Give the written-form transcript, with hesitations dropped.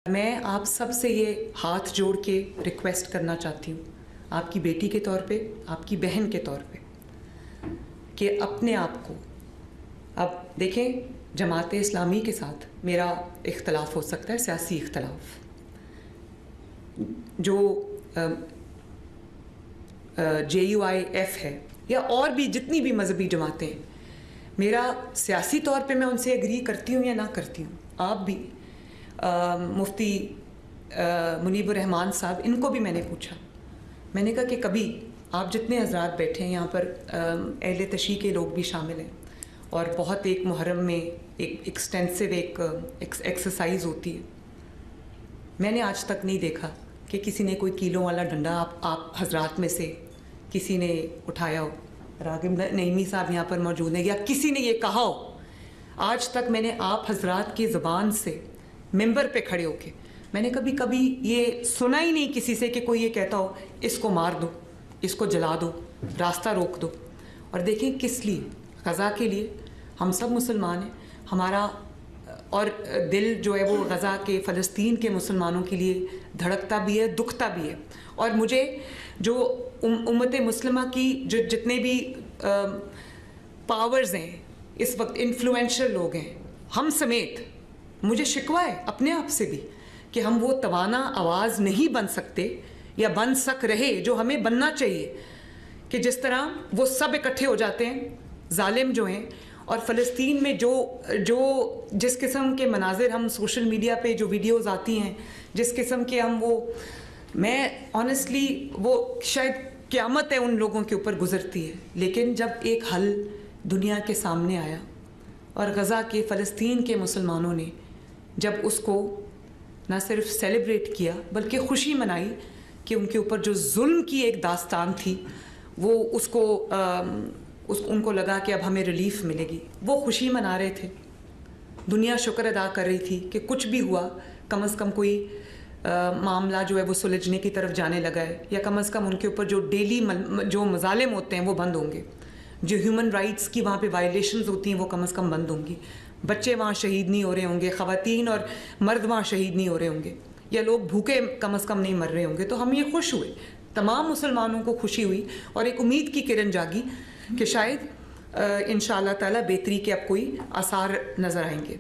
میں آپ سب سے یہ ہاتھ جوڑ کے ریکویسٹ کرنا چاہتی ہوں، آپ کی بیٹی کے طور پہ، آپ کی بہن کے طور پہ، کہ اپنے آپ کو، اب دیکھیں جماعت اسلامی کے ساتھ میرا اختلاف ہو سکتا ہے، سیاسی اختلاف، جو JUIF ہے یا اور بھی جتنی بھی مذہبی جماعتیں ہیں، میرا سیاسی طور پہ میں ان سے اگری کرتی ہوں یا نہ کرتی ہوں، آپ بھی مفتی منیب الرحمان صاحب، ان کو بھی میں نے پوچھا، میں نے کہا کہ کبھی آپ جتنے حضرات بیٹھے ہیں یہاں پر اہل تشیع کے لوگ بھی شامل ہیں اور بہت ایک محرم میں ایک ایکسٹینسو ایک ایکسرسائز ہوتی ہے، میں نے آج تک نہیں دیکھا کہ کسی نے کوئی کیلوں والا ڈنڈا آپ حضرات میں سے کسی نے اٹھایا ہو، راغب نعیمی صاحب یہاں پر موجود ہیں، یا کسی نے یہ کہا ہو، آج تک میں نے آپ حضرات کی زبان سے ممبر پہ کھڑے ہو کے میں نے کبھی یہ سنا ہی نہیں کسی سے کہ کوئی یہ کہتا ہو اس کو مار دو، اس کو جلا دو، راستہ روک دو۔ اور دیکھیں کس لیے؟ غزہ کے لیے۔ ہم سب مسلمان ہیں، ہمارا اور دل جو ہے وہ غزہ کے، فلسطین کے مسلمانوں کے لیے دھڑکتا بھی ہے، دکھتا بھی ہے۔ اور مجھے جو امت مسلمہ کی جو جتنے بھی پاورز ہیں اس وقت، انفلوئنشل لوگ ہیں، ہم سمیت، مجھے شکوہ ہے اپنے آپ سے بھی کہ ہم وہ توانا آواز نہیں بن سکتے یا بن سک رہے جو ہمیں بننا چاہیے، کہ جس طرح وہ سب اکٹھے ہو جاتے ہیں ظالم جو ہیں، اور فلسطین میں جس قسم کے مناظر ہم سوشل میڈیا پہ جو ویڈیوز آتی ہیں، جس قسم کے میں آنیسٹلی وہ شاید قیامت ہے ان لوگوں کے اوپر گزرتی ہے، لیکن جب ایک حل دنیا کے سامنے آیا اور غزہ کے، فلسطین کے مسلمانوں نے جب اس کو نہ صرف سیلیبریٹ کیا بلکہ خوشی منائی کہ ان کے اوپر جو ظلم کی ایک داستان تھی وہ ان کو لگا کہ اب ہمیں ریلیف ملے گی، وہ خوشی منا رہے تھے، دنیا شکر ادا کر رہی تھی کہ کچھ بھی ہوا، کم از کم کوئی معاملہ جو ہے وہ سلجھنے کی طرف جانے لگا ہے، یا کم از کم ان کے اوپر جو ڈیلی جو مظالم ہوتے ہیں وہ بند ہوں گے، جو ہیومن رائٹس کی وہاں پہ وائلیشنز ہوتی ہیں وہ کم از کم بند ہوں گی، بچے وہاں شہید نہیں ہو رہے ہوں گے، خواتین اور مرد وہاں شہید نہیں ہو رہے ہوں گے، یا لوگ بھوکے کم از کم نہیں مر رہے ہوں گے۔ تو ہم یہ خوش ہوئے، تمام مسلمانوں کو خوشی ہوئی اور ایک امید کی کرن جاگی کہ شاید انشاءاللہ تعالی بہتری کے اب کوئی آثار نظر آئیں گے۔